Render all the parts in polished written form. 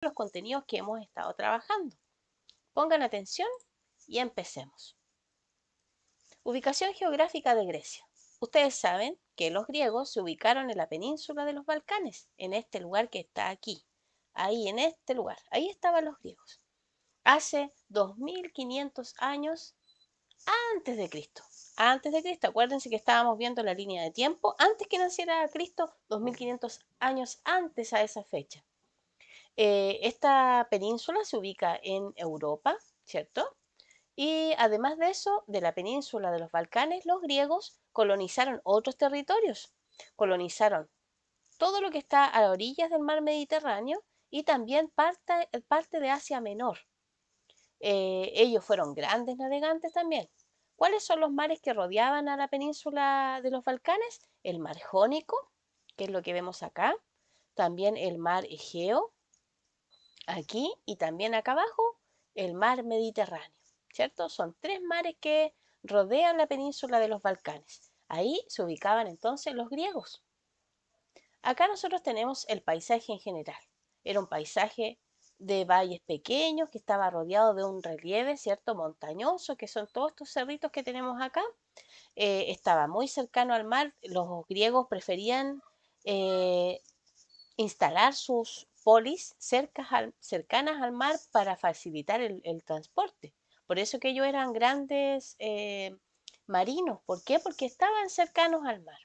Los contenidos que hemos estado trabajando. Pongan atención y empecemos. Ubicación geográfica de Grecia. Ustedes saben que los griegos se ubicaron en la península de los Balcanes, en este lugar que está aquí. Ahí, en este lugar. Ahí estaban los griegos. Hace 2500 años antes de Cristo. Antes de Cristo, acuérdense que estábamos viendo la línea de tiempo. Antes que naciera Cristo, 2500 años antes a esa fecha. Esta península se ubica en Europa, ¿cierto? Y además de eso, de la península de los Balcanes, los griegos colonizaron otros territorios. Colonizaron todo lo que está a orillas del mar Mediterráneo y también parte de Asia Menor. Ellos fueron grandes navegantes también. ¿Cuáles son los mares que rodeaban a la península de los Balcanes? El mar Jónico, que es lo que vemos acá. También el mar Egeo, aquí y también acá abajo, el mar Mediterráneo, ¿cierto? Son tres mares que rodean la península de los Balcanes. Ahí se ubicaban entonces los griegos. Acá nosotros tenemos el paisaje en general. Era un paisaje de valles pequeños que estaba rodeado de un relieve, ¿cierto? Montañoso, que son todos estos cerritos que tenemos acá. Estaba muy cercano al mar. Los griegos preferían eh, instalar sus polis cercanas al mar para facilitar el transporte. Por eso que ellos eran grandes marinos. ¿Por qué? Porque estaban cercanos al mar.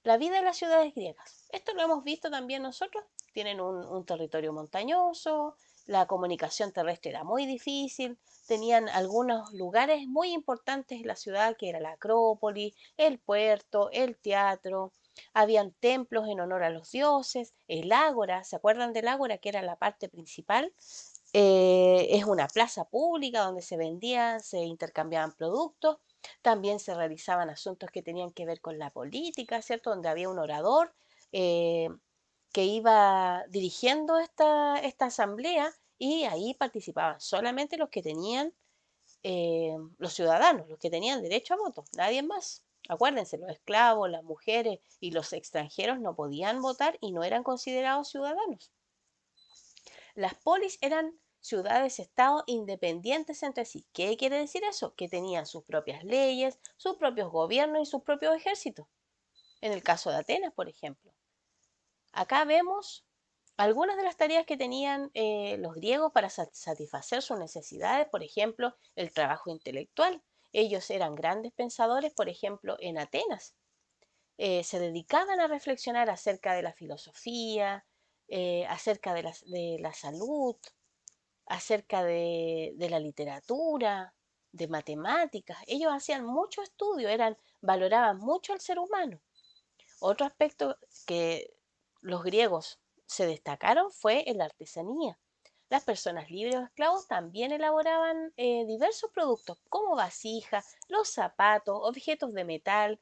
La vida de las ciudades griegas. Esto lo hemos visto también nosotros. Tienen un territorio montañoso, la comunicación terrestre era muy difícil, tenían algunos lugares muy importantes en la ciudad, que era la Acrópolis, el puerto, el teatro. Habían templos en honor a los dioses, el ágora, ¿se acuerdan del ágora, que era la parte principal? Es una plaza pública donde se vendían, se intercambiaban productos. También se realizaban asuntos que tenían que ver con la política, ¿cierto? Donde había un orador eh, que iba dirigiendo esta asamblea y ahí participaban solamente los que tenían, los ciudadanos, los que tenían derecho a voto, nadie más. Acuérdense, los esclavos, las mujeres y los extranjeros no podían votar y no eran considerados ciudadanos. Las polis eran ciudades-estado independientes entre sí. ¿Qué quiere decir eso? Que tenían sus propias leyes, sus propios gobiernos y sus propios ejércitos. En el caso de Atenas, por ejemplo. Acá vemos algunas de las tareas que tenían los griegos para satisfacer sus necesidades, por ejemplo, el trabajo intelectual. Ellos eran grandes pensadores, por ejemplo, en Atenas. Se dedicaban a reflexionar acerca de la filosofía, acerca de la salud, acerca de la literatura, de matemáticas. Ellos hacían mucho estudio, valoraban mucho al ser humano. Otro aspecto que los griegos se destacaron fue en la artesanía. Las personas libres o esclavos también elaboraban diversos productos como vasijas, los zapatos, objetos de metal.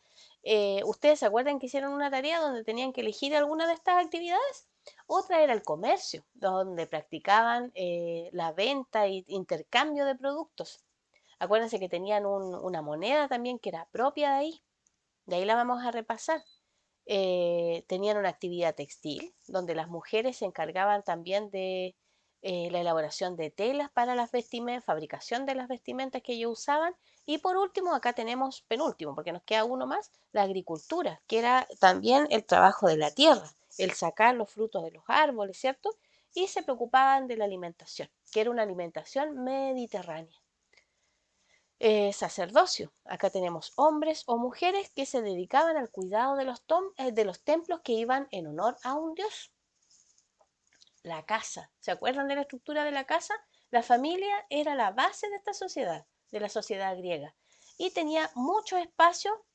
¿Ustedes se acuerdan que hicieron una tarea donde tenían que elegir alguna de estas actividades? Otra era el comercio, donde practicaban la venta e intercambio de productos. Acuérdense que tenían una moneda también que era propia de ahí la vamos a repasar. Tenían una actividad textil, donde las mujeres se encargaban también de la elaboración de telas para las vestimentas, fabricación de las vestimentas que ellos usaban. Y por último, acá tenemos, penúltimo, porque nos queda uno más, la agricultura, que era también el trabajo de la tierra, el sacar los frutos de los árboles, ¿cierto? Y se preocupaban de la alimentación, que era una alimentación mediterránea. Sacerdocio. Acá tenemos hombres o mujeres que se dedicaban al cuidado de los templos que iban en honor a un dios. La casa. ¿Se acuerdan de la estructura de la casa? La familia era la base de esta sociedad, de la sociedad griega. Y tenía mucho espacio,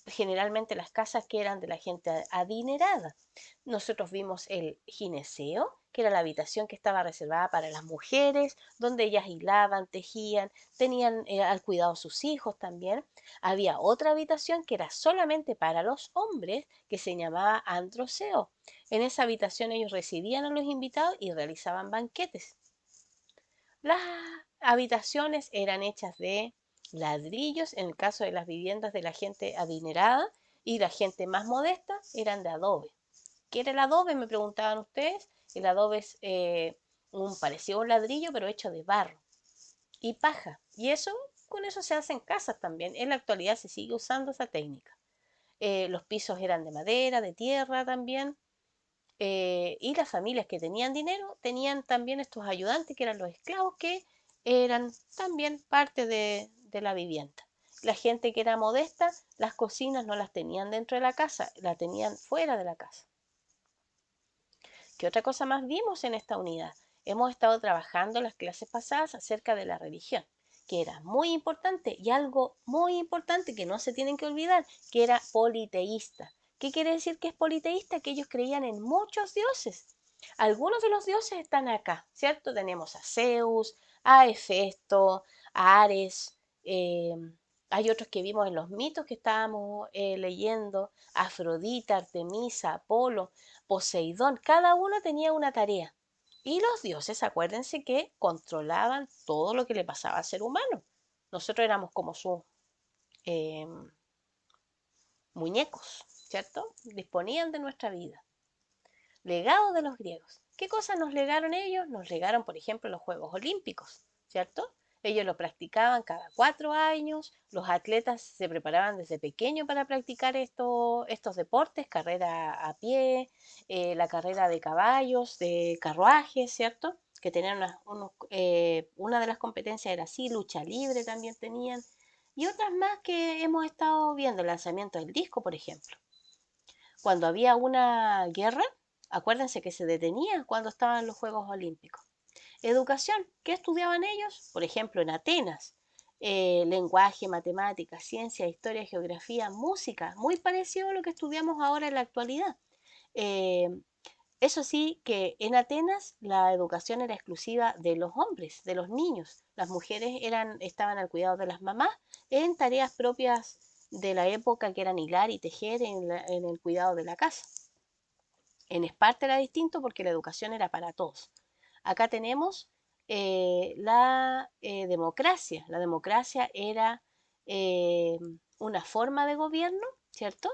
generalmente las casas que eran de la gente adinerada. Nosotros vimos el gineceo, que era la habitación que estaba reservada para las mujeres, donde ellas hilaban, tejían, tenían al cuidado sus hijos también. Había otra habitación que era solamente para los hombres, que se llamaba androceo. En esa habitación ellos recibían a los invitados y realizaban banquetes. Las habitaciones eran hechas de ladrillos en el caso de las viviendas de la gente adinerada, y la gente más modesta eran de adobe. ¿Qué era el adobe? Me preguntaban ustedes. El adobe es un parecido a un ladrillo, pero hecho de barro y paja. Y eso, con eso se hacen casas también. En la actualidad se sigue usando esa técnica. Los pisos eran de madera, de tierra también. Y las familias que tenían dinero tenían también estos ayudantes que eran los esclavos, que eran también parte de la vivienda. La gente que era modesta, las cocinas no las tenían dentro de la casa, las tenían fuera de la casa. ¿Qué otra cosa más vimos en esta unidad? Hemos estado trabajando en las clases pasadas acerca de la religión, que era muy importante, y algo muy importante que no se tienen que olvidar, que era politeísta. ¿Qué quiere decir que es politeísta? Que ellos creían en muchos dioses. Algunos de los dioses están acá, ¿cierto? Tenemos a Zeus, a Hefesto, a Ares, hay otros que vimos en los mitos que estábamos leyendo, Afrodita, Artemisa, Apolo, Poseidón. Cada uno tenía una tarea. Y los dioses, acuérdense que controlaban todo lo que le pasaba al ser humano. Nosotros éramos como sus eh, muñecos, ¿cierto? Disponían de nuestra vida. Legado de los griegos. ¿Qué cosas nos legaron ellos? Nos legaron, por ejemplo, los Juegos Olímpicos, ¿cierto? Ellos lo practicaban cada 4 años, los atletas se preparaban desde pequeño para practicar estos deportes, carrera a pie, la carrera de caballos, de carruajes, ¿cierto? Que tenían una de las competencias era así, lucha libre también tenían, y otras más que hemos estado viendo, el lanzamiento del disco, por ejemplo. Cuando había una guerra, acuérdense que se detenía cuando estaban los Juegos Olímpicos. Educación, ¿qué estudiaban ellos? Por ejemplo, en Atenas, lenguaje, matemáticas, ciencia, historia, geografía, música, muy parecido a lo que estudiamos ahora en la actualidad. Eh, Eso sí, que en Atenas la educación era exclusiva de los hombres, de los niños. Las mujeres estaban al cuidado de las mamás en tareas propias de la época, que eran hilar y tejer en el cuidado de la casa. En Esparta era distinto porque la educación era para todos. Acá tenemos la democracia. La democracia era eh, una forma de gobierno, ¿cierto?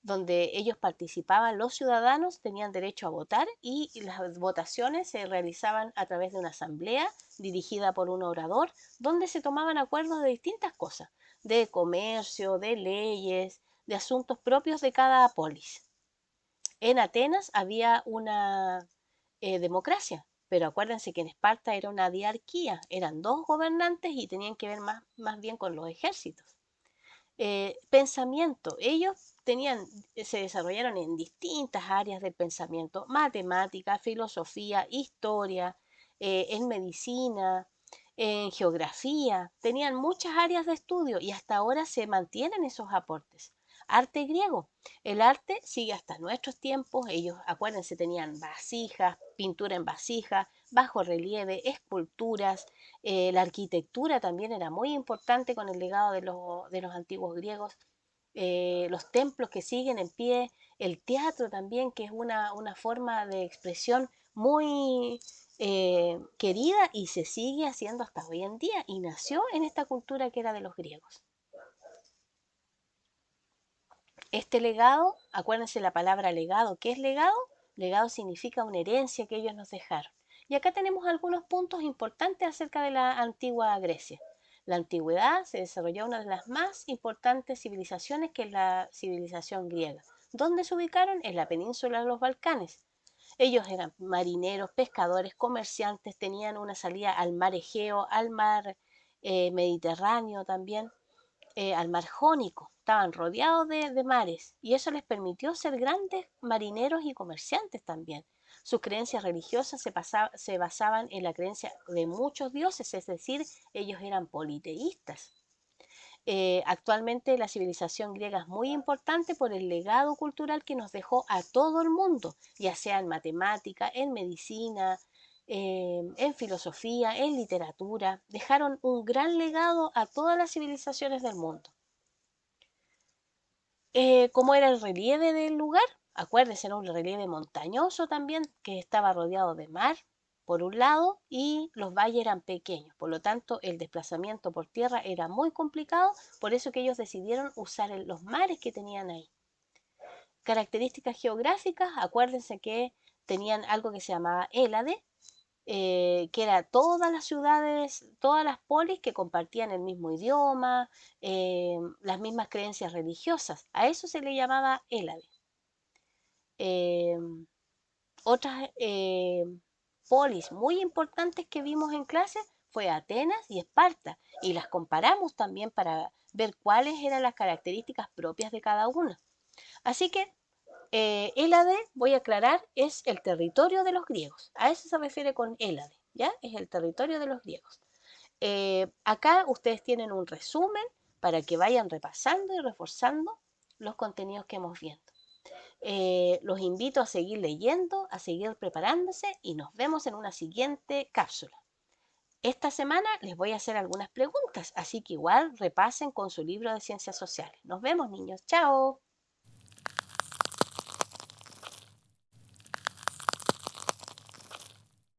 Donde ellos participaban, los ciudadanos tenían derecho a votar, y las votaciones se realizaban a través de una asamblea dirigida por un orador, donde se tomaban acuerdos de distintas cosas, de comercio, de leyes, de asuntos propios de cada polis. En Atenas había una democracia, pero acuérdense que en Esparta era una diarquía, eran dos gobernantes y tenían que ver más bien con los ejércitos. Pensamiento, ellos se desarrollaron en distintas áreas del pensamiento: matemática, filosofía, historia, en medicina, en geografía, tenían muchas áreas de estudio y hasta ahora se mantienen esos aportes. Arte griego. El arte sigue hasta nuestros tiempos. Ellos, acuérdense, tenían vasijas, pintura en vasija, bajo relieve, esculturas. La arquitectura también era muy importante con el legado de los antiguos griegos. Los templos que siguen en pie, el teatro también, que es una forma de expresión muy querida y se sigue haciendo hasta hoy en día, y nació en esta cultura que era de los griegos. Este legado, acuérdense la palabra legado. ¿Qué es legado? Legado significa una herencia que ellos nos dejaron. Y acá tenemos algunos puntos importantes acerca de la antigua Grecia. La antigüedad se desarrolló una de las más importantes civilizaciones, que es la civilización griega. ¿Dónde se ubicaron? En la península de los Balcanes. Ellos eran marineros, pescadores, comerciantes, tenían una salida al mar Egeo, al mar Mediterráneo también, al mar Jónico. Estaban rodeados de mares, y eso les permitió ser grandes marineros y comerciantes también. Sus creencias religiosas se basaban en la creencia de muchos dioses, es decir, ellos eran politeístas. Actualmente la civilización griega es muy importante por el legado cultural que nos dejó a todo el mundo, ya sea en matemática, en medicina, en filosofía, en literatura. Dejaron un gran legado a todas las civilizaciones del mundo. ¿Cómo era el relieve del lugar? Acuérdense, era un relieve montañoso también, que estaba rodeado de mar. por un lado, y los valles eran pequeños. Por lo tanto, el desplazamiento por tierra era muy complicado, por eso que ellos decidieron usar los mares que tenían ahí. Características geográficas, acuérdense que tenían algo que se llamaba Hélade, que era todas las ciudades, todas las polis que compartían el mismo idioma, las mismas creencias religiosas. A eso se le llamaba Hélade. Eh, Otras polis muy importantes que vimos en clase fue Atenas y Esparta, y las comparamos también para ver cuáles eran las características propias de cada una. Así que Hélade, voy a aclarar, es el territorio de los griegos. A eso se refiere con Hélade, ¿ya? Es el territorio de los griegos. Acá ustedes tienen un resumen para que vayan repasando y reforzando los contenidos que hemos visto. Los invito a seguir leyendo, a seguir preparándose y nos vemos en una siguiente cápsula. Esta semana les voy a hacer algunas preguntas, así que igual repasen con su libro de ciencias sociales. Nos vemos, niños. Chao.